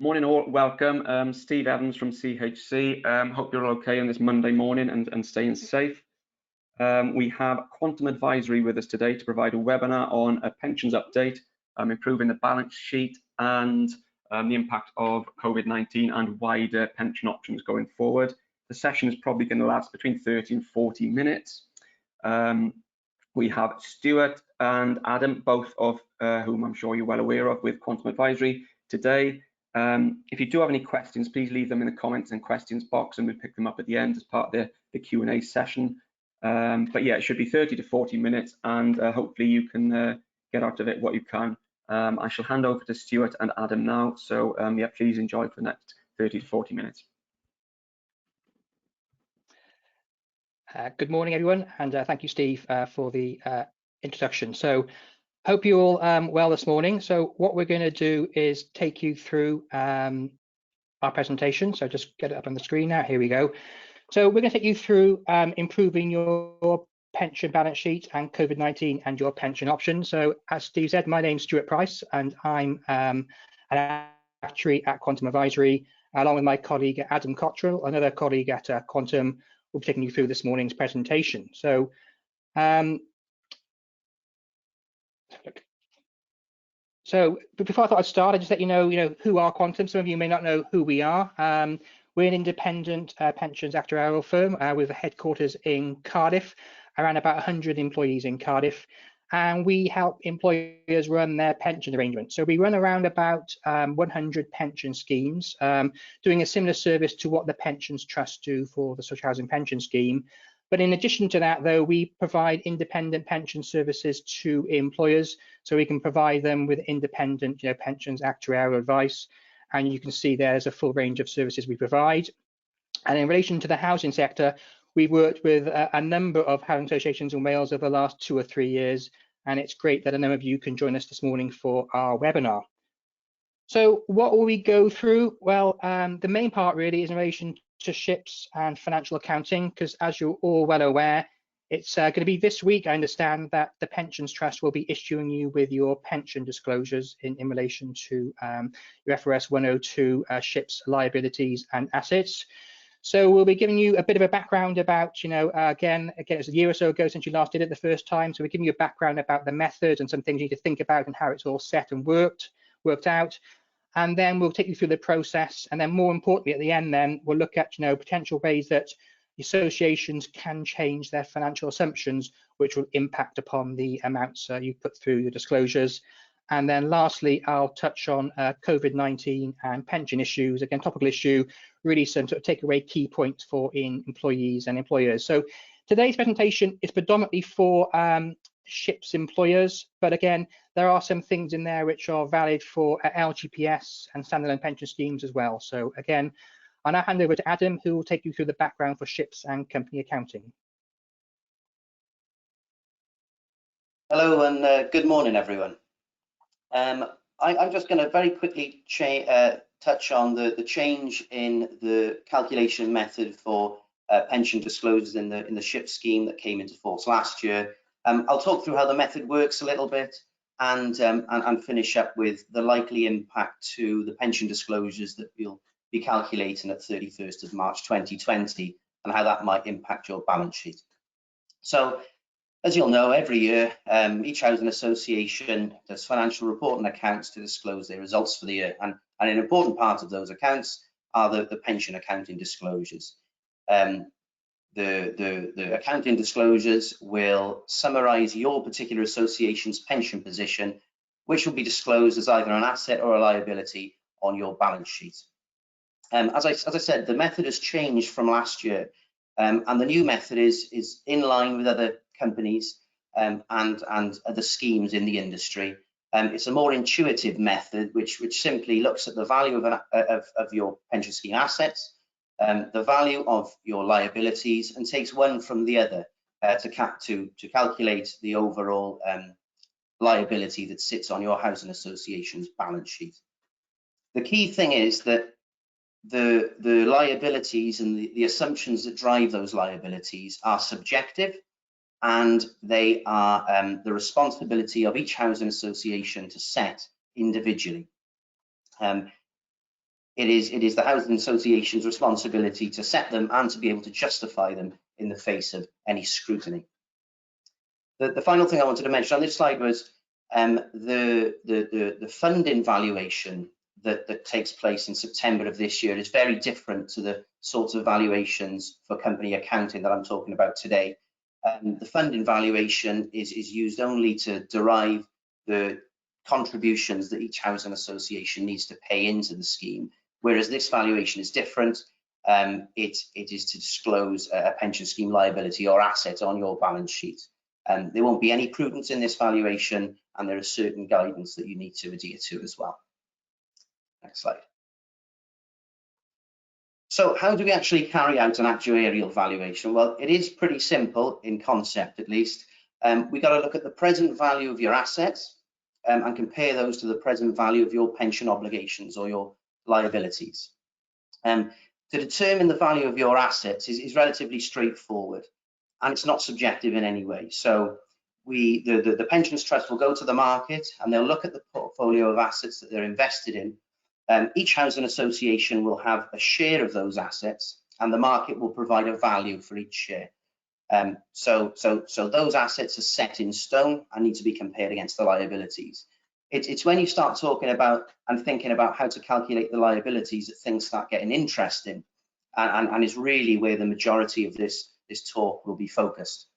Morning all, welcome. Steve Evans from CHC. Hope you're all okay on this Monday morning and staying safe. We have Quantum Advisory with us today to provide a webinar on a pensions update, improving the balance sheet and the impact of COVID-19 and wider pension options going forward. The session is probably going to last between 30 and 40 minutes. We have Stuart and Adam, both of whom I'm sure you're well aware of, with Quantum Advisory today. If you do have any questions, please leave them in the comments and questions box, and we'll pick them up at the end as part of the Q&A session. But yeah, it should be 30 to 40 minutes, and hopefully you can get out of it what you can. I shall hand over to Stuart and Adam now, so yeah, please enjoy for the next 30 to 40 minutes. Good morning, everyone, and thank you, Steve, for the introduction. So, hope you're all well this morning. So, what we're going to do is take you through our presentation. So, just get it up on the screen now. Here we go. So, we're going to take you through improving your pension balance sheet and COVID-19 and your pension options. So, as Steve said, my name's Stuart Price, and I'm an actuary at Quantum Advisory, along with my colleague Adam Cottrell, another colleague at Quantum. We'll be taking you through this morning's presentation. So, before I thought I'd start, I'd just let you know, who are Quantum. Some of you may not know who we are. We're an independent pensions actuarial firm with a headquarters in Cardiff, around about 100 employees in Cardiff, and we help employers run their pension arrangements. So we run around about 100 pension schemes, doing a similar service to what the Pensions Trust do for the Social Housing Pension Scheme. But in addition to that, though, we provide independent pension services to employers, so we can provide them with independent, pensions actuarial advice. And you can see there's a full range of services we provide. And in relation to the housing sector, we've worked with a number of housing associations in Wales over the last 2 or 3 years, and it's great that a number of you can join us this morning for our webinar. So what will we go through? Well, the main part really is in relation to SHIPS and financial accounting, because as you're all well aware, it's going to be this week, I understand, that the Pensions Trust will be issuing you with your pension disclosures in relation to your FRS 102 SHIPS liabilities and assets. So we'll be giving you a bit of a background about, again, it's a year or so ago since you last did it the first time. So we're giving you a background about the methods and some things you need to think about and how it's all set and worked out. And then we'll take you through the process. And then more importantly, at the end, then we'll look at, potential ways that associations can change their financial assumptions, which will impact upon the amounts you put through your disclosures. And then lastly, I'll touch on COVID-19 and pension issues, again, topical issue, really some sort of takeaway key points for employees and employers. So today's presentation is predominantly for SHIPS employers, but again, there are some things in there which are valid for LGPS and standalone pension schemes as well. So again, I'll now hand over to Adam, who will take you through the background for SHIPS and company accounting. Hello and good morning, everyone. I'm just going to very quickly touch on the change in the calculation method for pension disclosures in the SHIPS scheme that came into force last year. I'll talk through how the method works a little bit and finish up with the likely impact to the pension disclosures that we'll be calculating at 31st of March 2020 and how that might impact your balance sheet. So, as you'll know, every year, each housing association does financial reporting accounts to disclose their results for the year. And an important part of those accounts are the pension accounting disclosures. The accounting disclosures will summarize your particular association's pension position, which will be disclosed as either an asset or a liability on your balance sheet. As I said, the method has changed from last year, and the new method is in line with other companies and other schemes in the industry. It's a more intuitive method, which simply looks at the value of your pension scheme assets, the value of your liabilities, and takes one from the other to calculate the overall liability that sits on your housing association's balance sheet. The key thing is that the liabilities and the assumptions that drive those liabilities are subjective, and they are the responsibility of each housing association to set individually. it is the housing association's responsibility to set them and to be able to justify them in the face of any scrutiny. The final thing I wanted to mention on this slide was the funding valuation that takes place in September of this year is very different to the sorts of valuations for company accounting that I'm talking about today. The funding valuation is used only to derive the contributions that each housing association needs to pay into the scheme, whereas this valuation is different. It is to disclose a pension scheme liability or asset on your balance sheet. There won't be any prudence in this valuation, and there are certain guidance that you need to adhere to as well. Next slide. So how do we actually carry out an actuarial valuation? Well, it is pretty simple in concept, at least. We've got to look at the present value of your assets and compare those to the present value of your pension obligations or your liabilities. To determine the value of your assets is relatively straightforward, and it's not subjective in any way. So the pensions trust will go to the market and they'll look at the portfolio of assets that they're invested in. Each housing association will have a share of those assets, and the market will provide a value for each share. So those assets are set in stone and need to be compared against the liabilities. It's when you start talking about and thinking about how to calculate the liabilities that things start getting interesting, and is really where the majority of this talk will be focused.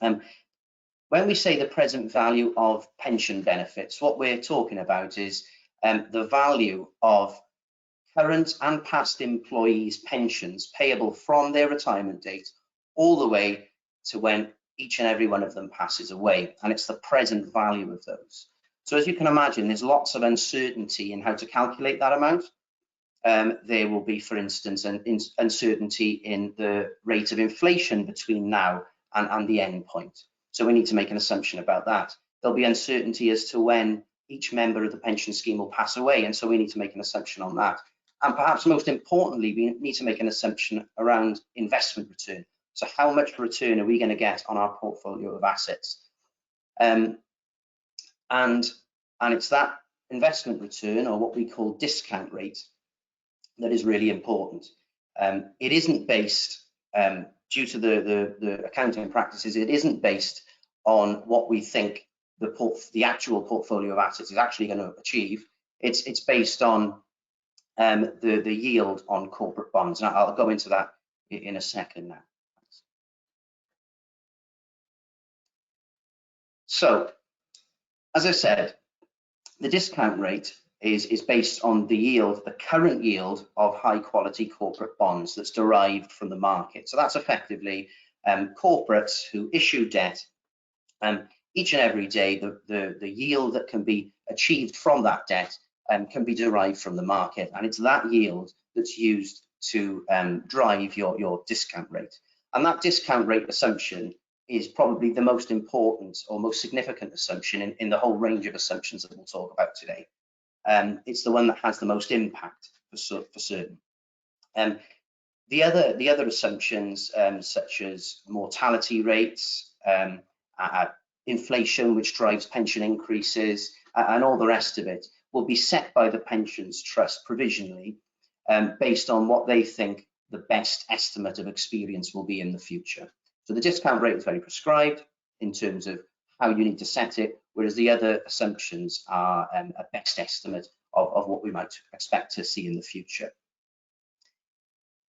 When we say the present value of pension benefits, what we're talking about is the value of current and past employees' pensions payable from their retirement date all the way to when each and every one of them passes away, and it's the present value of those. So as you can imagine, there's lots of uncertainty in how to calculate that amount. There will be, for instance, an uncertainty in the rate of inflation between now and the end point. So we need to make an assumption about that. There'll be uncertainty as to when each member of the pension scheme will pass away, and so we need to make an assumption on that. And perhaps most importantly, we need to make an assumption around investment return. So how much return are we going to get on our portfolio of assets? And it's that investment return, or what we call discount rate, that is really important. It isn't based, due to the accounting practices, it isn't based on what we think the actual portfolio of assets is actually going to achieve. It's based on the yield on corporate bonds. And I'll go into that in a second now. So, as I said, the discount rate is based on the yield, the current yield of high quality corporate bonds that's derived from the market. So that's effectively corporates who issue debt, each and every day the yield that can be achieved from that debt can be derived from the market, and it's that yield that's used to drive your discount rate. And that discount rate assumption is probably the most important or most significant assumption in the whole range of assumptions that we'll talk about today. It's the one that has the most impact for certain. The other assumptions, such as mortality rates, inflation, which drives pension increases, and all the rest of it, will be set by the pensions trust provisionally based on what they think the best estimate of experience will be in the future. So the discount rate is very prescribed in terms of how you need to set it, whereas the other assumptions are a best estimate of what we might expect to see in the future.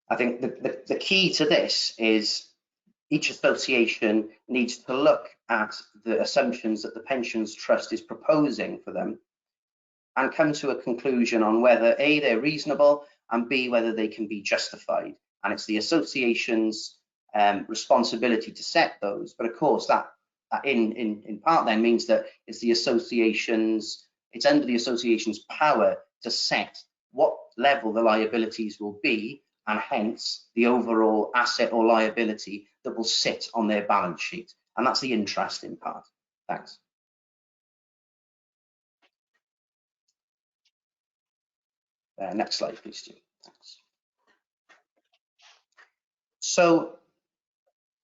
I think the key to this is each association needs to look at the assumptions that the pensions trust is proposing for them and come to a conclusion on whether A, they're reasonable, and B, whether they can be justified. And it's the association's responsibility to set those. But of course, that in part then means that it's under the association's power to set what level the liabilities will be, and hence the overall asset or liability that will sit on their balance sheet. And that's the interesting part. Thanks. Next slide, please, Stu. Thanks. So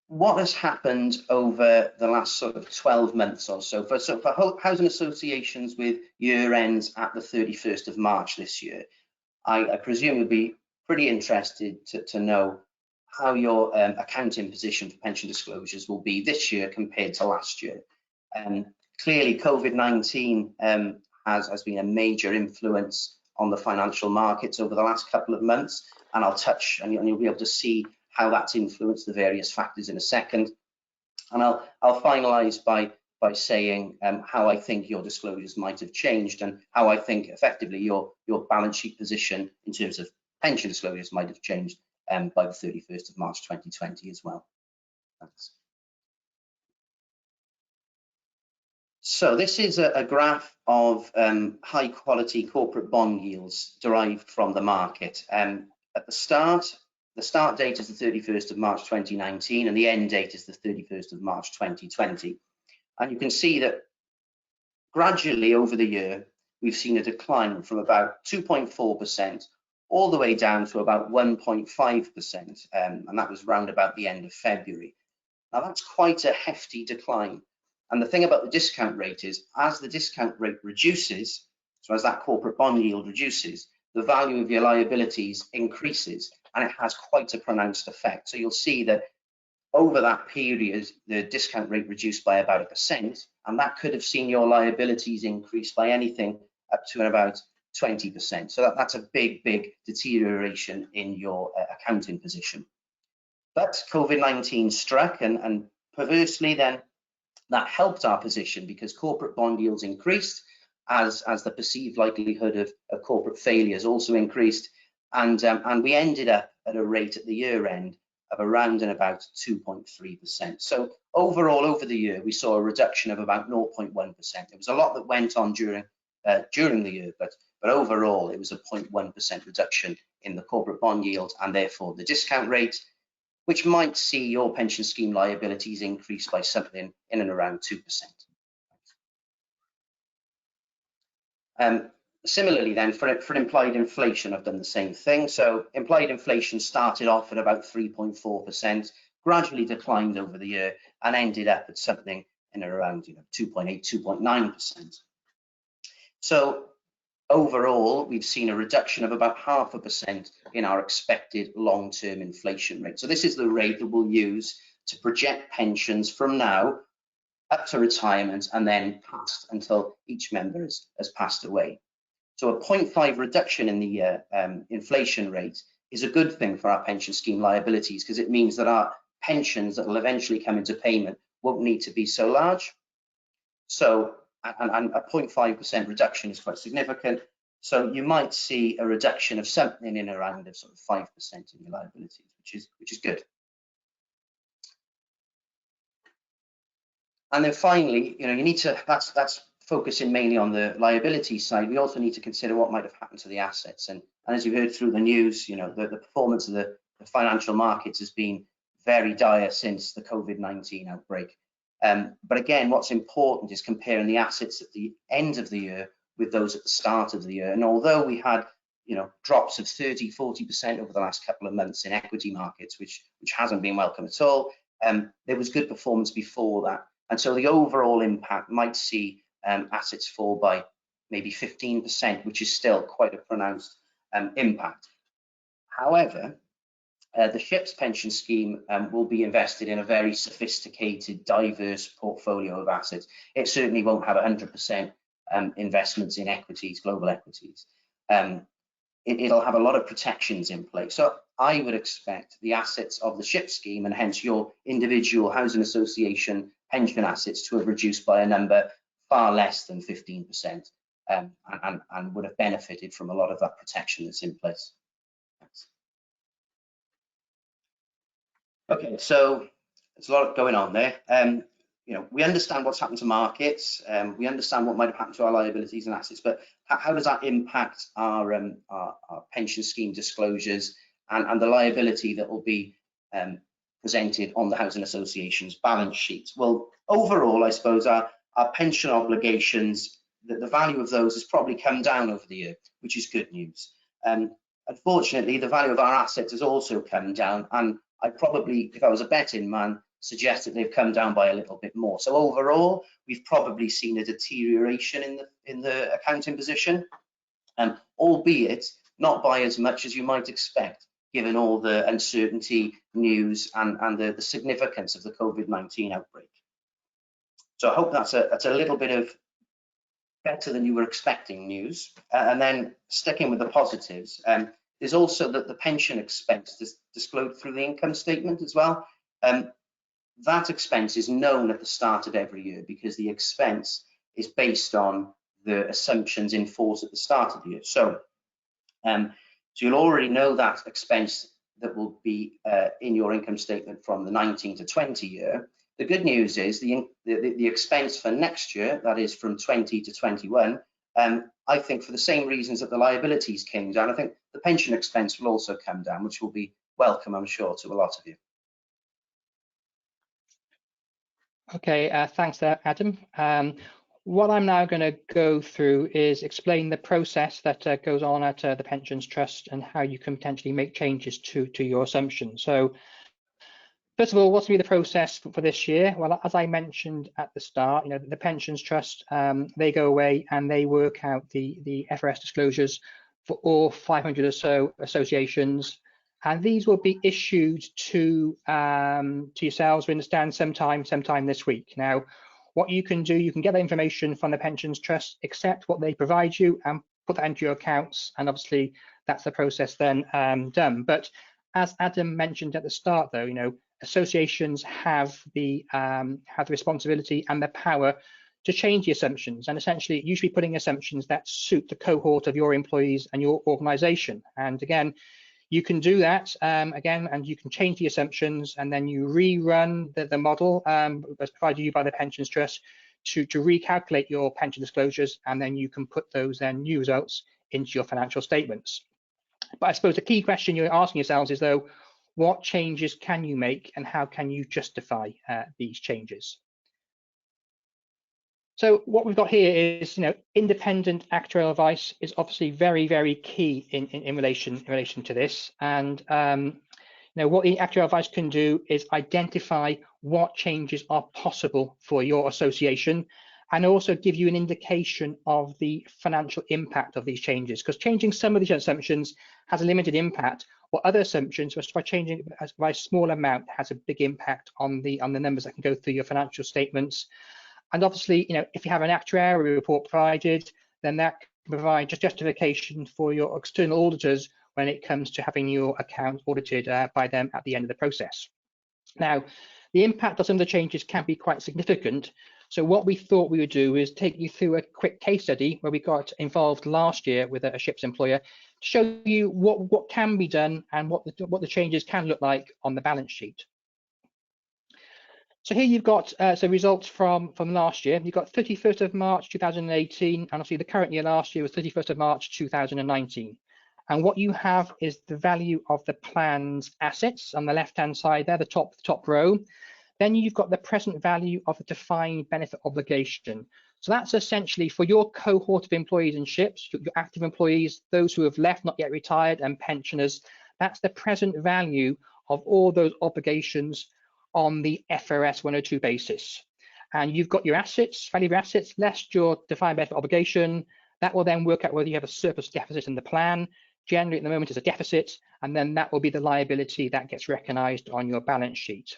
what has happened over the last sort of 12 months or so for housing associations with year ends at the 31st of March this year? I presume you'll be pretty interested to know how your accounting position for pension disclosures will be this year compared to last year. Clearly, COVID-19 has been a major influence on the financial markets over the last couple of months, and I'll touch, and you'll be able to see how that's influenced the various factors in a second. And I'll finalise by saying how I think your disclosures might have changed, and how I think effectively your balance sheet position in terms of pension disclosures might have changed by the 31st of March 2020 as well. Thanks. So this is a graph of high quality corporate bond yields derived from the market. At the start date is the 31st of March 2019, and the end date is the 31st of March 2020. And you can see that gradually over the year, we've seen a decline from about 2.4% all the way down to about 1.5%, and that was round about the end of February. Now that's quite a hefty decline. And the thing about the discount rate is, as the discount rate reduces, so as that corporate bond yield reduces, the value of your liabilities increases, and it has quite a pronounced effect. So you'll see that over that period, the discount rate reduced by about 1%, and that could have seen your liabilities increase by anything up to about 20%. So that's a big deterioration in your accounting position. But COVID-19 struck, and perversely then, that helped our position because corporate bond yields increased as the perceived likelihood of corporate failures also increased, and we ended up at a rate at the year end of around and about 2.3%. So overall, over the year, we saw a reduction of about 0.1%. There was a lot that went on during the year, but overall, it was a 0.1% reduction in the corporate bond yield, and therefore the discount rate, which might see your pension scheme liabilities increase by something in and around 2%. Similarly then, for implied inflation, I've done the same thing. So implied inflation started off at about 3.4%, gradually declined over the year, and ended up at something in and around 2.8, 2.9%. So overall, we've seen a reduction of about 0.5% in our expected long-term inflation rate. So this is the rate that we'll use to project pensions from now up to retirement and then past until each member has passed away. So a 0.5 reduction in the inflation rate is a good thing for our pension scheme liabilities, because it means that our pensions that will eventually come into payment won't need to be so large. So and a 0.5% reduction is quite significant. So you might see a reduction of something in around of sort of 5% in your liabilities, which is good. And then finally, you need to, that's focusing mainly on the liability side. We also need to consider what might have happened to the assets. And as you heard through the news, the performance of the financial markets has been very dire since the COVID-19 outbreak. But again, what's important is comparing the assets at the end of the year with those at the start of the year. And although we had, drops of 30, 40% over the last couple of months in equity markets, which hasn't been welcome at all, there was good performance before that. And so the overall impact might see assets fall by maybe 15%, which is still quite a pronounced impact. However, the SHIP's pension scheme will be invested in a very sophisticated, diverse portfolio of assets. It certainly won't have 100% investments in equities, global equities. It'll have a lot of protections in place. So I would expect the assets of the SHIP scheme, and hence your individual housing association pension assets, to have reduced by a number far less than 15%, and would have benefited from a lot of that protection that's in place. Thanks. Okay, so there's a lot going on there. We understand what's happened to markets. We understand what might have happened to our liabilities and assets, but how does that impact our pension scheme disclosures and the liability that will be presented on the housing association's balance sheet? Well, overall, I suppose our pension obligations, the value of those has probably come down over the year, which is good news. Unfortunately, the value of our assets has also come down, and I'd probably, if I was a betting man, suggest that they've come down by a little bit more. So overall, we've probably seen a deterioration in the accounting position, albeit not by as much as you might expect, given all the uncertainty, news, and the significance of the COVID-19 outbreak. So I hope that's a little bit of better than you were expecting news. And then sticking with the positives, there's also the pension expense disclosed through the income statement as well. That expense is known at the start of every year because the expense is based on the assumptions in force at the start of the year. So you'll already know that expense that will be in your income statement from the 19 to 20 year. The good news is the expense for next year, that is from 20 to 21, I think for the same reasons that the liabilities came down, I think the pension expense will also come down, which will be welcome, I'm sure, to a lot of you. Okay, thanks there, Adam. What I'm now going to go through is explain the process that goes on at the Pensions Trust and how you can potentially make changes to your assumptions. So first of all, what's going to be the process for this year? Well, as I mentioned at the start, the Pensions Trust, they go away and they work out the FRS disclosures for all 500 or so associations, and these will be issued to yourselves, we understand, sometime this week. Now, what you can do, you can get that information from the Pensions Trust, accept what they provide you, and put that into your accounts, and obviously that's the process then done. But as Adam mentioned at the start, though, associations have the responsibility and the power to change the assumptions, and essentially usually putting assumptions that suit the cohort of your employees and your organization. And again, you can do that again, and you can change the assumptions, and then you rerun the model that's provided you by the Pensions Trust to recalculate your pension disclosures, and then you can put those new results into your financial statements. But I suppose the key question you're asking yourselves is, though, what changes can you make and how can you justify these changes? So what we've got here is, independent actuarial advice is obviously very, very key in relation to this. And what the actuarial advice can do is identify what changes are possible for your association, and also give you an indication of the financial impact of these changes, because changing some of these assumptions has a limited impact, or other assumptions, which by changing by a small amount, has a big impact on the numbers that can go through your financial statements. And obviously, if you have an actuarial report provided, then that can provide just justification for your external auditors when it comes to having your account audited by them at the end of the process. Now, the impact of some of the changes can be quite significant. So what we thought we would do is take you through a quick case study where we got involved last year with a ships employer to show you what can be done and what the changes can look like on the balance sheet. So here you've got results from last year. You've got 31st of March 2018, and obviously the current year last year was 31st of March 2019. And what you have is the value of the plan's assets on the left-hand side there, the top row. Then you've got the present value of the defined benefit obligation. So that's essentially for your cohort of employees in ships, your active employees, those who have left, not yet retired, and pensioners. That's the present value of all those obligations on the FRS 102 basis. And you've got your assets, value of your assets, less your defined benefit obligation. That will then work out whether you have a surplus deficit in the plan. Generally, at the moment, it's a deficit, and then that will be the liability that gets recognized on your balance sheet.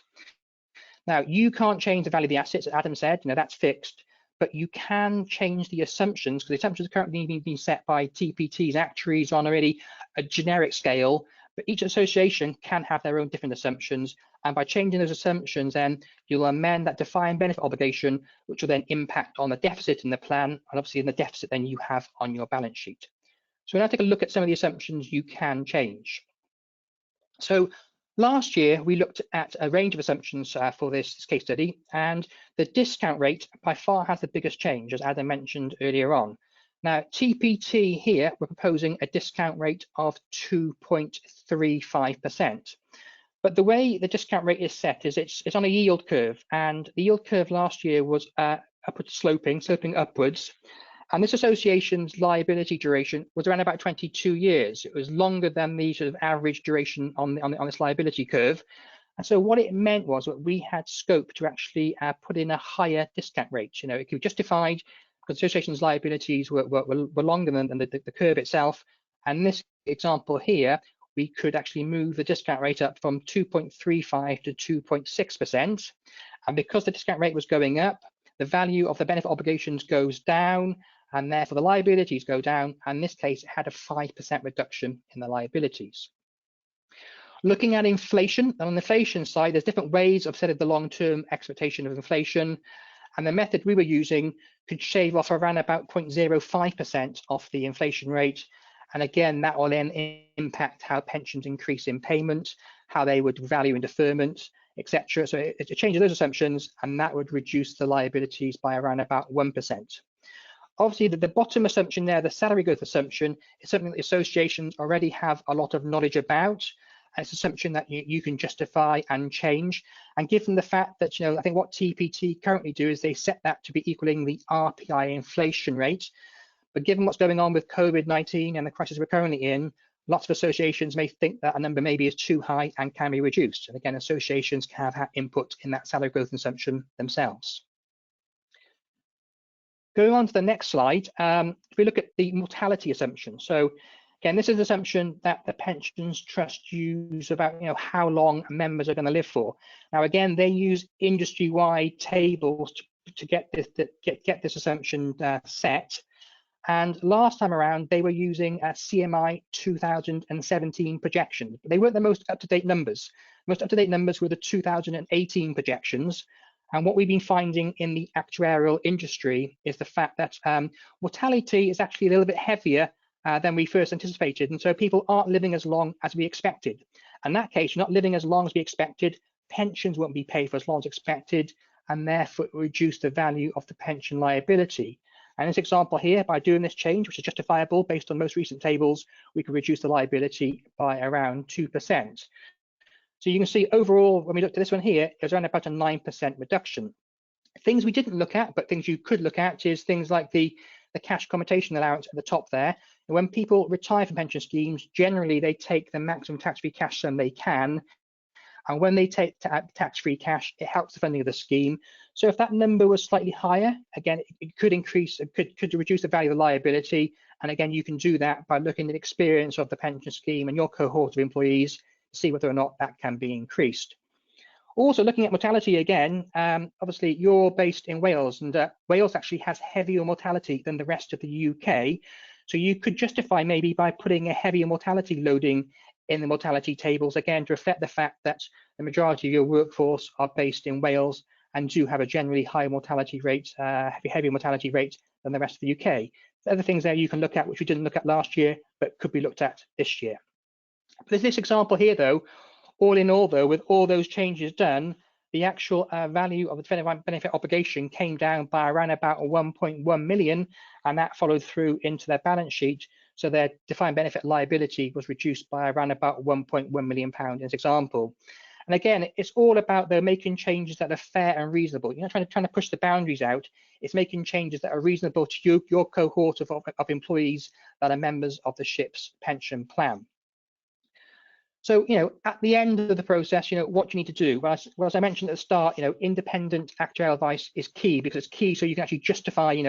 Now, you can't change the value of the assets, as Adam said, that's fixed, but you can change the assumptions, because the assumptions are currently being set by TPTs, actuaries on already a generic scale, but each association can have their own different assumptions. And by changing those assumptions, then you'll amend that defined benefit obligation, which will then impact on the deficit in the plan, and obviously in the deficit then you have on your balance sheet. So we'll now take a look at some of the assumptions you can change. So last year, we looked at a range of assumptions for this case study, and the discount rate by far has the biggest change, as Adam mentioned earlier on. Now, TPT here, we're proposing a discount rate of 2.35%. But the way the discount rate is set is it's on a yield curve, and the yield curve last year was sloping upwards. And this association's liability duration was around about 22 years. It was longer than the sort of average duration on this liability curve. And so what it meant was that we had scope to actually put in a higher discount rate. It could be justified because the association's liabilities were longer than the curve itself. And in this example here, we could actually move the discount rate up from 2.35 to 2.6%. And because the discount rate was going up, the value of the benefit obligations goes down, and therefore the liabilities go down. And in this case, it had a 5% reduction in the liabilities. Looking at inflation, on the inflation side, there's different ways of setting the long-term expectation of inflation. And the method we were using could shave off around about 0.05% off the inflation rate. And again, that will then impact how pensions increase in payment, how they would value in deferment, etc. So it changes those assumptions, and that would reduce the liabilities by around about 1%. Obviously, the bottom assumption there, the salary growth assumption, is something that associations already have a lot of knowledge about. And it's an assumption that you can justify and change. And given the fact that, I think what TPT currently do is they set that to be equaling the RPI inflation rate. But given what's going on with COVID-19 and the crisis we're currently in, lots of associations may think that a number maybe is too high and can be reduced. And again, associations can have input in that salary growth assumption themselves. Going on to the next slide, if we look at the mortality assumption. So again, this is an assumption that the pensions trust use about how long members are going to live for. Now, again, they use industry-wide tables to get this assumption set. And last time around, they were using a CMI 2017 projection. But they weren't the most up-to-date numbers. The most up-to-date numbers were the 2018 projections. And what we've been finding in the actuarial industry is the fact that mortality is actually a little bit heavier than we first anticipated. And so people aren't living as long as we expected. In that case, you're not living as long as we expected, pensions won't be paid for as long as expected, and therefore reduce the value of the pension liability. And this example here, by doing this change, which is justifiable based on most recent tables, we could reduce the liability by around 2%. So you can see overall, when we looked at this one here, it was around about a 9% reduction. Things we didn't look at, but things you could look at, is things like the cash commutation allowance at the top there. And when people retire from pension schemes, generally they take the maximum tax-free cash sum they can. And when they take tax-free cash, it helps the funding of the scheme. So if that number was slightly higher, again, it could increase, could reduce the value of the liability. And again, you can do that by looking at the experience of the pension scheme and your cohort of employees to see whether or not that can be increased. Also, looking at mortality again, obviously you're based in Wales, and Wales actually has heavier mortality than the rest of the UK. So you could justify maybe by putting a heavier mortality loading in the mortality tables, again, to reflect the fact that the majority of your workforce are based in Wales and do have a generally higher mortality rate, heavier mortality rate than the rest of the UK. The other things there you can look at, which we didn't look at last year, but could be looked at this year. But there's this example here, though. All in all, though, with all those changes done, the actual value of the defined benefit obligation came down by around about 1.1 million, and that followed through into their balance sheet. So their defined benefit liability was reduced by around about £1.1 million in this example. And again, it's all about though making changes that are fair and reasonable. You're not trying to push the boundaries out. It's making changes that are reasonable to your cohort of employees that are members of the SHIP's pension plan. So, at the end of the process, what do you need to do? Well, as I mentioned at the start, independent actuarial advice is key, because it's key so you can actually justify,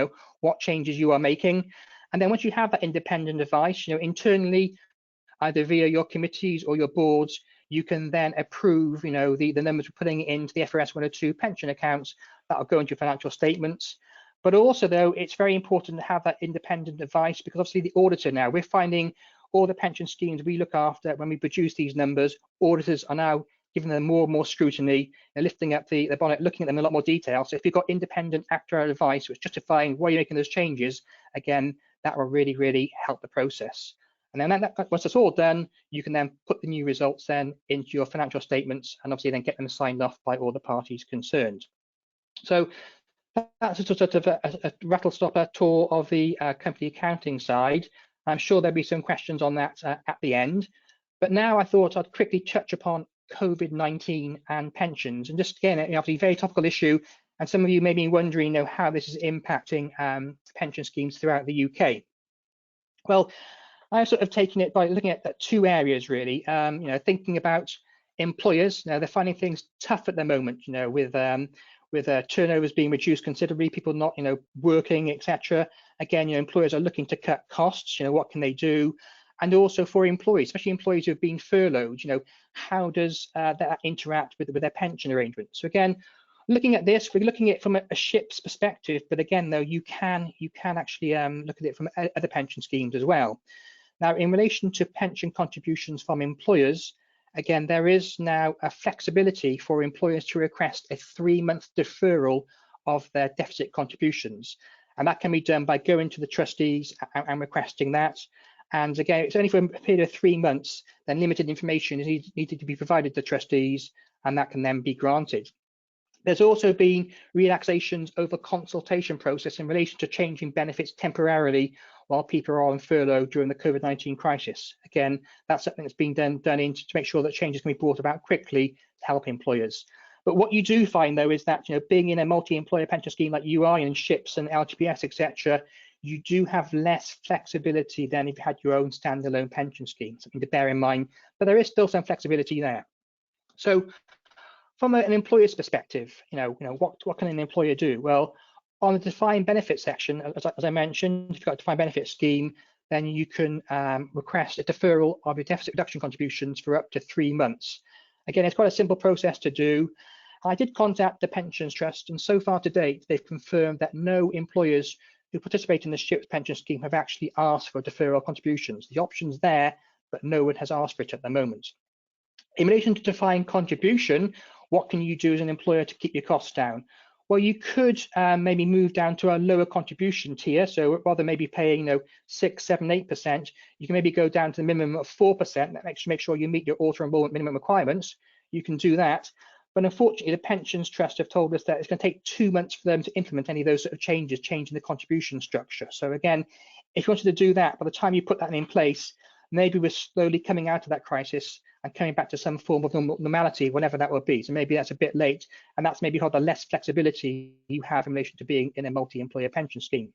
what changes you are making. And then once you have that independent advice, internally, either via your committees or your boards, you can then approve, the numbers we're putting into the FRS 102 pension accounts that will go into your financial statements. But also, though, it's very important to have that independent advice, because obviously the auditor now, we're finding all the pension schemes we look after, when we produce these numbers, auditors are now giving them more and more scrutiny and lifting up the bonnet, looking at them in a lot more detail. So if you've got independent actuarial advice which is justifying why you're making those changes, again, that will really, really help the process. And then once that's all done, you can then put the new results then into your financial statements and obviously then get them signed off by all the parties concerned. So that's a sort of a rattle-stopper tour of the company accounting side. I'm sure there'll be some questions on that at the end. But now I thought I'd quickly touch upon COVID-19 and pensions. And just again, obviously a very topical issue. And some of you may be wondering, how this is impacting pension schemes throughout the UK. Well, I've sort of taken it by looking at two areas, really. Thinking about employers. Now, they're finding things tough at the moment, with turnovers being reduced considerably, people not, working, etc. Again, employers are looking to cut costs. What can they do? and also for employees, especially employees who have been furloughed. How does that interact with their pension arrangement? So again, looking at this, we're looking at it from a ship's perspective, but again, though, you can actually look at it from other pension schemes as well. Now, in relation to pension contributions from employers, again, there is now a flexibility for employers to request a 3-month deferral of their deficit contributions. And that can be done by going to the trustees and requesting that. And again, it's only for a period of 3 months, then limited information is needed to be provided to trustees, and that can then be granted. There's also been relaxations over consultation process in relation to changing benefits temporarily while people are on furlough during the COVID-19 crisis. Again, that's something that's been done to make sure that changes can be brought about quickly to help employers. But what you do find, though, is that being in a multi-employer pension scheme like you are in SHIPS and LTPS, etc., you do have less flexibility than if you had your own standalone pension scheme. Something to bear in mind, but there is still some flexibility there. So, from an employer's perspective, what can an employer do? Well, on the defined benefit section, as I mentioned, if you've got a defined benefit scheme, then you can request a deferral of your deficit reduction contributions for up to 3 months. Again, it's quite a simple process to do. I did contact the Pensions Trust, and so far to date, they've confirmed that no employers who participate in the SHIPS pension scheme have actually asked for deferral contributions. The option's there, but no one has asked for it at the moment. In relation to defined contribution, what can you do as an employer to keep your costs down? Well, you could maybe move down to a lower contribution tier. So rather maybe paying 6, 7, 8%, you can maybe go down to the minimum of 4%. That makes make sure you meet your auto enrollment minimum requirements. You can do that. But unfortunately, the Pensions Trust have told us that it's going to take 2 months for them to implement any of those sort of changes, changing the contribution structure. So again, if you wanted to do that, by the time you put that in place, maybe we're slowly coming out of that crisis and coming back to some form of normality, whenever that will be. So maybe that's a bit late, and that's maybe how the less flexibility you have in relation to being in a multi-employer pension scheme.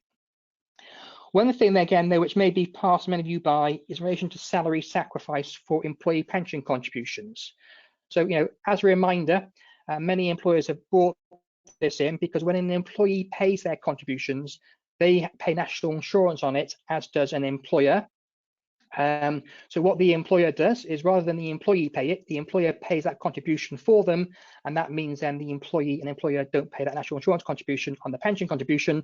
One thing again, though, which may be passed many of you by, is in relation to salary sacrifice for employee pension contributions. So, as a reminder, many employers have brought this in because when an employee pays their contributions, they pay national insurance on it, as does an employer. So what the employer does is, rather than the employee pay it, the employer pays that contribution for them, and that means then the employee and employer don't pay that national insurance contribution on the pension contribution.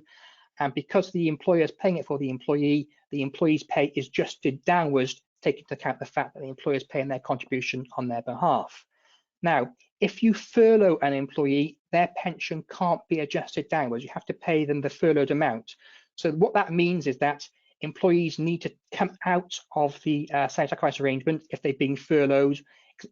And because the employer is paying it for the employee's pay is adjusted downwards, taking into account the fact that the employer is paying their contribution on their behalf. Now, if you furlough an employee, their pension can't be adjusted downwards. You have to pay them the furloughed amount. So what that means is that employees need to come out of the salary sacrifice arrangement if they've been furloughed.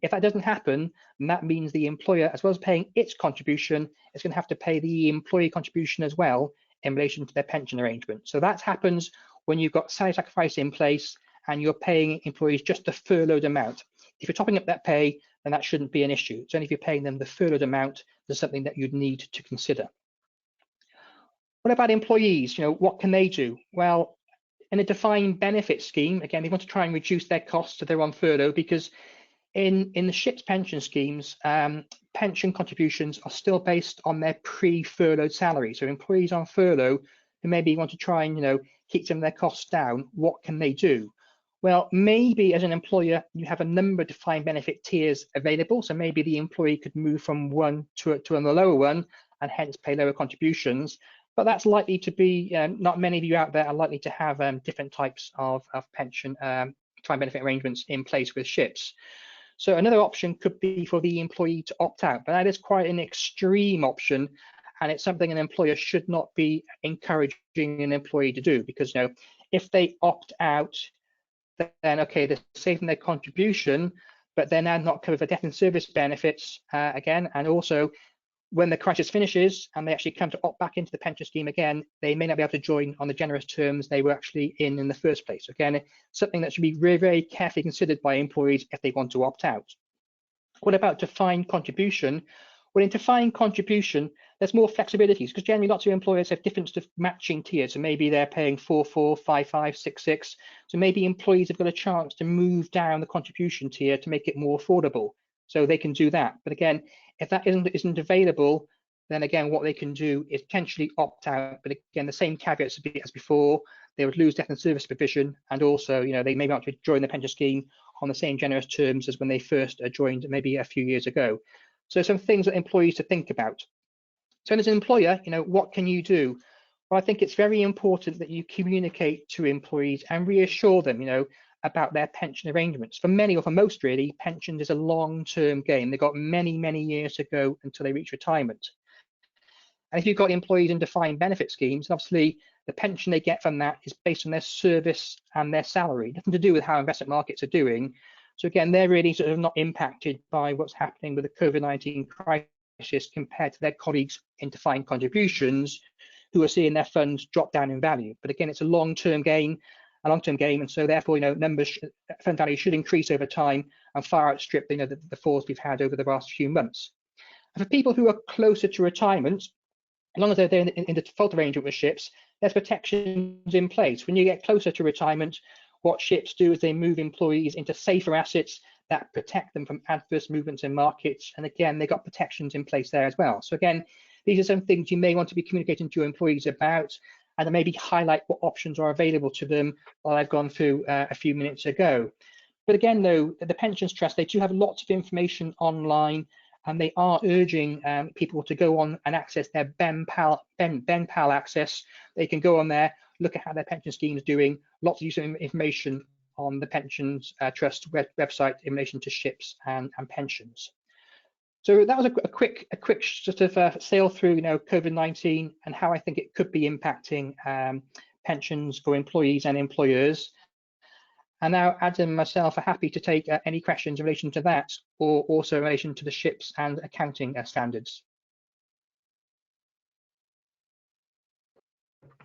If that doesn't happen, then that means the employer, as well as paying its contribution, is going to have to pay the employee contribution as well in relation to their pension arrangement. So that happens when you've got salary sacrifice in place and you're paying employees just the furloughed amount. If you're topping up that pay, then that shouldn't be an issue. It's only if you're paying them the furloughed amount, there's something that you'd need to consider. What about employees? What can they do? Well, in a defined benefit scheme, again, they want to try and reduce their costs if they're on furlough, because in the SHIPS pension schemes, pension contributions are still based on their pre-furloughed salary. So employees on furlough who maybe want to try and keep some of their costs down, what can they do? Well, maybe as an employer, you have a number of defined benefit tiers available. So maybe the employee could move from one to a lower one and hence pay lower contributions. But that's likely to be, not many of you out there are likely to have different types of pension defined benefit arrangements in place with SHIPS. So another option could be for the employee to opt out, but that is quite an extreme option, and it's something an employer should not be encouraging an employee to do, because if they opt out, then okay, they're saving their contribution, but they're now not covered for death and service benefits again, and also when the crisis finishes and they actually come to opt back into the pension scheme again, they may not be able to join on the generous terms they were actually in the first place. Again, something that should be very, very carefully considered by employees if they want to opt out. What about defined contribution? Well, in defined contribution, there's more flexibilities, because generally lots of employers have different matching tiers. So maybe they're paying 4/4, 5/5, 6/6. So maybe employees have got a chance to move down the contribution tier to make it more affordable. So they can do that. But again, if that isn't available, then again, what they can do is potentially opt out. But again, the same caveats as before, they would lose death and service provision, and also, they may not join the pension scheme on the same generous terms as when they first joined maybe a few years ago. So some things that employees to think about. So as an employer, what can you do? Well, I think it's very important that you communicate to employees and reassure them, about their pension arrangements. For many, or for most really, pensions is a long-term game. They've got many, many years to go until they reach retirement. And if you've got employees in defined benefit schemes, obviously the pension they get from that is based on their service and their salary, nothing to do with how investment markets are doing. So again, they're really sort of not impacted by what's happening with the COVID-19 crisis compared to their colleagues in defined contributions who are seeing their funds drop down in value. But again, it's a long-term game, and so therefore, numbers, fund value should increase over time and far outstrip, the falls we've had over the last few months. And for people who are closer to retirement, as long as they're in the default arrangement with ships, there's protections in place. When you get closer to retirement, what ships do is they move employees into safer assets that protect them from adverse movements in markets. And again, they've got protections in place there as well. So again, these are some things you may want to be communicating to your employees about, and then maybe highlight what options are available to them, while I've gone through a few minutes ago. But again, though, the Pensions Trust, they do have lots of information online, and they are urging people to go on and access their BenPal access. They can go on there, look at how their pension scheme is doing, lots of useful information on the Pensions Trust website in relation to ships and pensions. So that was a quick sort of sail through, COVID-19 and how I think it could be impacting pensions for employees and employers. And now Adam and myself are happy to take any questions in relation to that, or also in relation to the ships and accounting standards.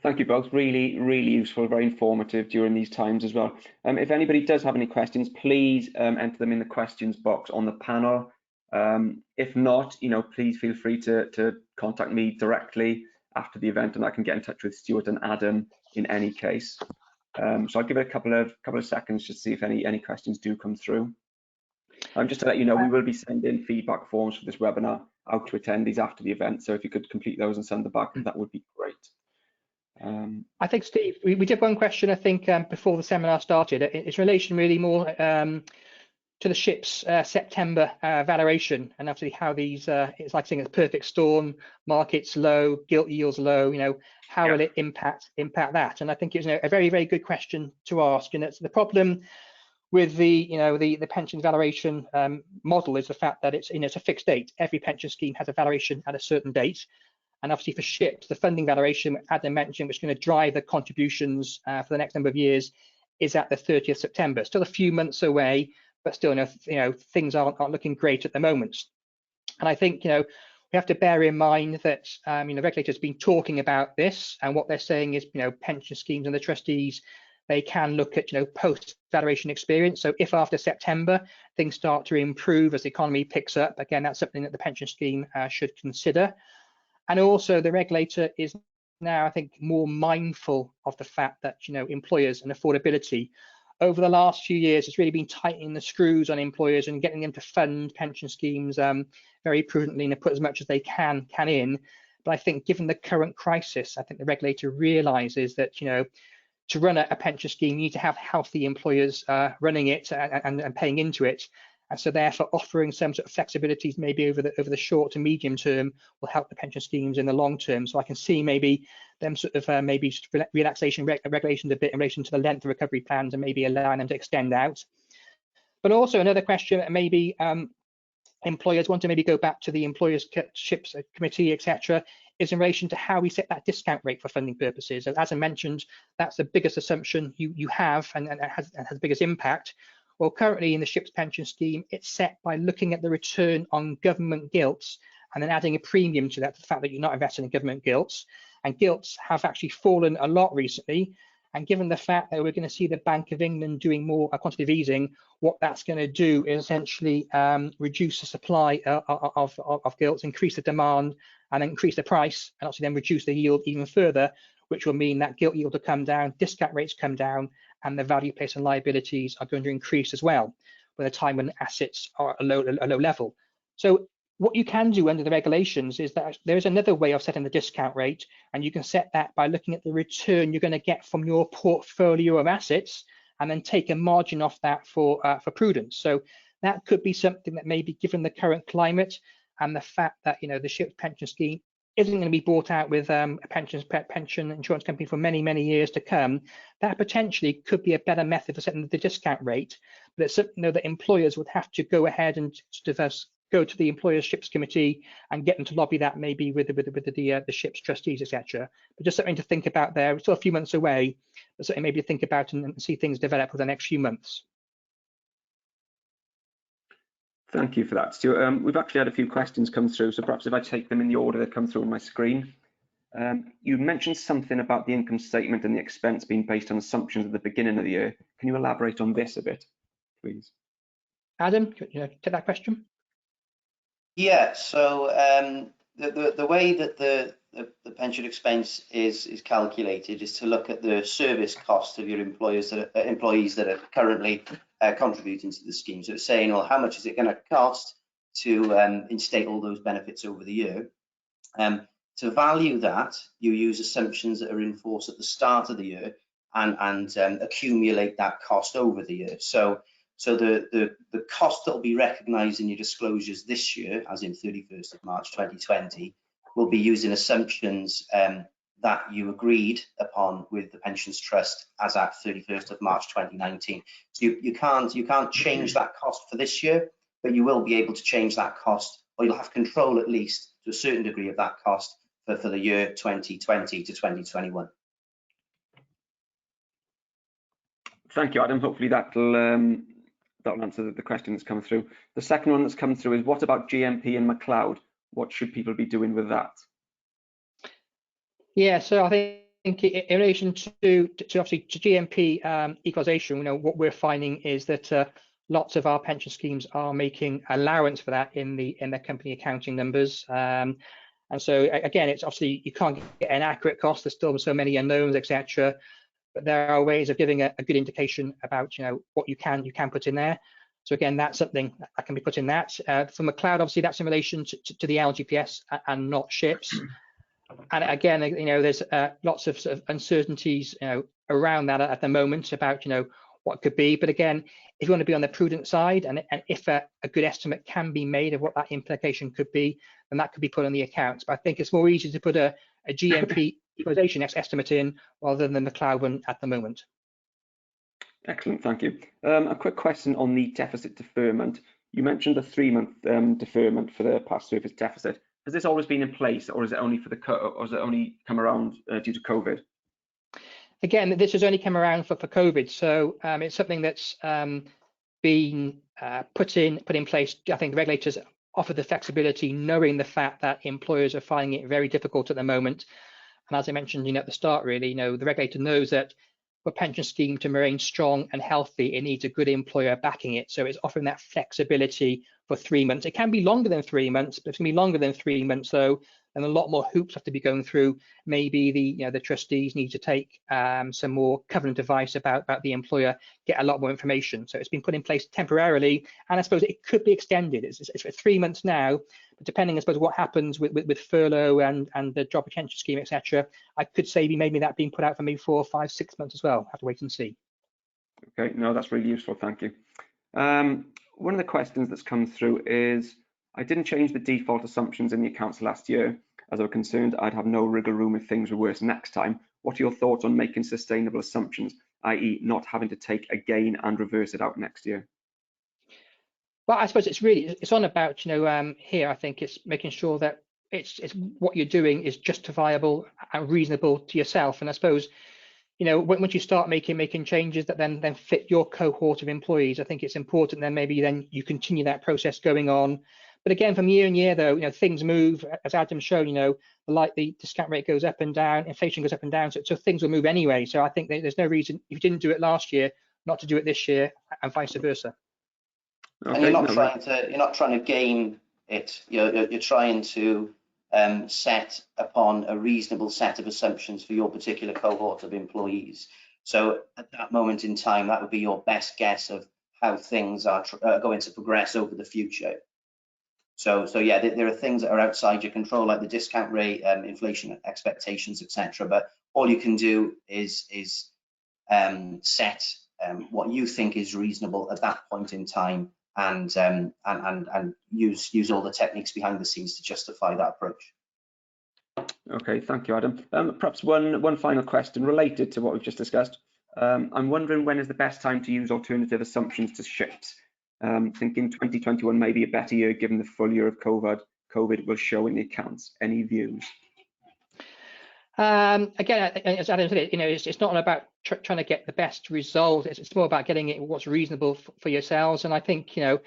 Thank you both. Really, really useful, very informative during these times as well. If anybody does have any questions, please enter them in the questions box on the panel. If not, please feel free to contact me directly after the event, and I can get in touch with Stuart and Adam in any case. So I'll give it a couple of seconds just to see if any questions do come through. Just to let you know, we will be sending feedback forms for this webinar out to attendees after the event. So if you could complete those and send them back, that would be great. I think, Steve, we did one question, I think, before the seminar started. It's relation really more to the ship's September valuation, and obviously how these, it's like saying it's perfect storm, markets low, gilt yields low, how will it impact that? And I think it's a very, very good question to ask. And it's the problem with the pension valuation model is the fact that it's a fixed date. Every pension scheme has a valuation at a certain date. And obviously for ships, the funding valuation, Adam mentioned, which is going to drive the contributions for the next number of years, is at the 30th September. Still a few months away, but still, things aren't looking great at the moment. And I think, we have to bear in mind that, the regulator's been talking about this, and what they're saying is, pension schemes and the trustees, they can look at, post-valuation experience. So if after September things start to improve as the economy picks up, again, that's something that the pension scheme should consider. And also the regulator is now, I think, more mindful of the fact that, employers and affordability over the last few years, it's really been tightening the screws on employers and getting them to fund pension schemes very prudently and put as much as they can in. But I think given the current crisis, I think the regulator realizes that, to run a pension scheme, you need to have healthy employers running it and paying into it. And so therefore offering some sort of flexibilities maybe over the short to medium term will help the pension schemes in the long term. So I can see maybe them sort of relaxation regulations a bit in relation to the length of recovery plans and maybe allowing them to extend out. But also another question, maybe employers want to maybe go back to the employers ships committee, etc., is in relation to how we set that discount rate for funding purposes. As I mentioned, that's the biggest assumption you have and has the biggest impact. Well, currently in the ship's pension scheme, it's set by looking at the return on government gilts and then adding a premium to that, the fact that you're not investing in government gilts. And gilts have actually fallen a lot recently. And given the fact that we're going to see the Bank of England doing more quantitative easing, what that's going to do is essentially reduce the supply of gilts, increase the demand, and increase the price, and obviously then reduce the yield even further, which will mean that gilt yield will come down, discount rates come down, and the value placed on liabilities are going to increase as well, by the time when assets are a low level. So What you can do under the regulations is that there is another way of setting the discount rate, and you can set that by looking at the return you're going to get from your portfolio of assets, and then take a margin off that for prudence. So that could be something that maybe, given the current climate and the fact that the ship's pension scheme isn't going to be bought out with a pension insurance company for many years to come, that potentially could be a better method for setting the discount rate. But it's something that employers would have to go ahead and sort of go to the employers' ships committee and get them to lobby that, maybe with the ship's trustees, etc. But just something to think about there. We're still a few months away, but something maybe to think about and see things develop over the next few months. Thank you for that, Stuart. We've actually had a few questions come through, so perhaps if I take them in the order that come through on my screen. You mentioned something about the income statement and the expense being based on assumptions at the beginning of the year. Can you elaborate on this a bit, please? Adam, take that question. Yeah, so the way that the pension expense is calculated is to look at the service cost of your employees that are currently contributing to the scheme. So it's saying, well, how much is it going to cost to instate all those benefits over the year? To value that, you use assumptions that are in force at the start of the year and accumulate that cost over the year. So the cost that will be recognised in your disclosures this year, as in 31st of March 2020, will be using assumptions that you agreed upon with the Pensions Trust as at 31st of March 2019. So you can't change that cost for this year, but you will be able to change that cost, or you'll have control at least to a certain degree of that cost for the year 2020 to 2021. Thank you, Adam. Hopefully that'll answer the question that's come through. The second one that's come through is, what about GMP and McLeod? What should people be doing with that? Yeah, so I think in relation to obviously to GMP equalisation, what we're finding is that lots of our pension schemes are making allowance for that in their company accounting numbers. And so again, it's obviously you can't get an accurate cost. There's still so many unknowns, etc. But there are ways of giving a good indication about what you can put in there. So again, that's something that can be put in that. For McLeod, obviously that's in relation to the LGPS and not ships. And again, there's lots of sort of uncertainties around that at the moment about what could be. But again, if you want to be on the prudent side, and if a good estimate can be made of what that implication could be, then that could be put on the accounts. But I think it's more easy to put a GMP equalisation estimate in rather than the McLeod one at the moment. Excellent, thank you. A quick question on the deficit deferment. You mentioned the 3-month deferment for the past service deficit. Has this always been in place, or is it only only come around due to COVID? Again, this has only come around for COVID, so it's something that's been put in place. I think the regulators offer the flexibility, knowing the fact that employers are finding it very difficult at the moment. And as I mentioned, at the start, really, the regulator knows that for a pension scheme to remain strong and healthy, it needs a good employer backing it. So it's offering that flexibility for 3 months. It can be longer than 3 months, but it's going to be longer than 3 months, though, and a lot more hoops have to be going through. Maybe the trustees need to take some more covenant advice about the employer, get a lot more information. So it's been put in place temporarily, and I suppose it could be extended. It's for 3 months now, but depending, I suppose, what happens with furlough and the job retention scheme, etc., I could say maybe that being put out for me 4, 5, 6 months as well. Have to wait and see. Okay, no, that's really useful. Thank you. One of the questions that's come through is, I didn't change the default assumptions in the accounts last year, as I was concerned I'd have no wriggle room if things were worse next time. What are your thoughts on making sustainable assumptions, i.e. not having to take a gain and reverse it out next year? Well, I suppose it's on about, here, I think it's making sure that it's what you're doing is justifiable and reasonable to yourself. And I suppose, once you start making changes that then fit your cohort of employees, I think it's important then maybe then you continue that process going on. But again, from year and year, though, things move, as Adam's shown, the discount rate goes up and down, inflation goes up and down, so things will move anyway. So I think there's no reason, if you didn't do it last year, not to do it this year, and vice versa. Okay, and you're not trying to game it. You're trying to set upon a reasonable set of assumptions for your particular cohort of employees. So at that moment in time, that would be your best guess of how things are going to progress over the future. So yeah, there are things that are outside your control, like the discount rate, inflation expectations, etc. But all you can do is set what you think is reasonable at that point in time, and use all the techniques behind the scenes to justify that approach. Okay, thank you, Adam. Perhaps one final question related to what we've just discussed. I'm wondering, when is the best time to use alternative assumptions to ships? Thinking 2021 may be a better year given the full year of COVID will show in the accounts. Any views? Again, as Adam said, it's not about trying to get the best result. It's more about getting it what's reasonable for yourselves. And I think you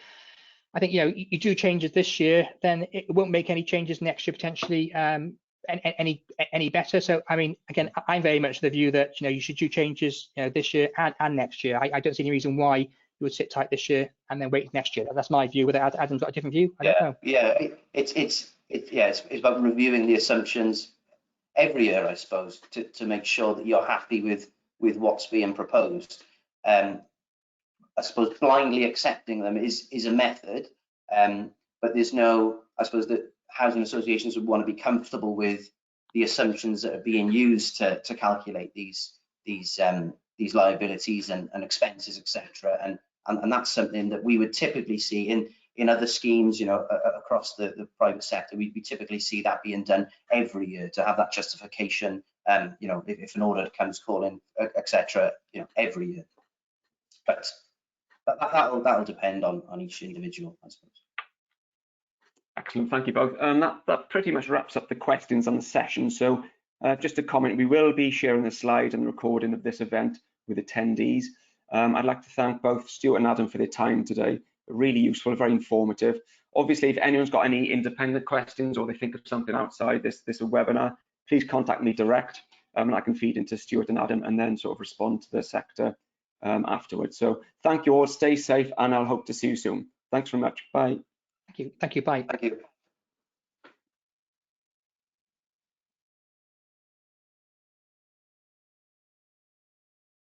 do changes this year, then it won't make any changes next year potentially any better. So I mean, again, I'm very much the view that you should do changes this year and next year. I don't see any reason why you would sit tight this year and then wait next year. That's my view. Whether Adam's got a different view, I don't know. Yeah, it's about reviewing the assumptions every year, I suppose, to make sure that you're happy with what's being proposed. I suppose blindly accepting them is a method, but there's no, I suppose that housing associations would want to be comfortable with the assumptions that are being used to calculate these liabilities and expenses, etc. And that's something that we would typically see in other schemes, across the private sector. We typically see that being done every year, to have that justification, if an audit comes calling, etc., every year. But that'll depend on each individual, I suppose. Excellent, thank you both. That pretty much wraps up the questions on the session. So just a comment, we will be sharing the slide and the recording of this event with attendees. I'd like to thank both Stuart and Adam for their time today. Really useful, very informative. Obviously, if anyone's got any independent questions or they think of something outside this webinar, please contact me direct, and I can feed into Stuart and Adam and then sort of respond to the sector afterwards. So thank you all, stay safe, and I'll hope to see you soon. Thanks very much, bye. Thank you, bye. Thank you.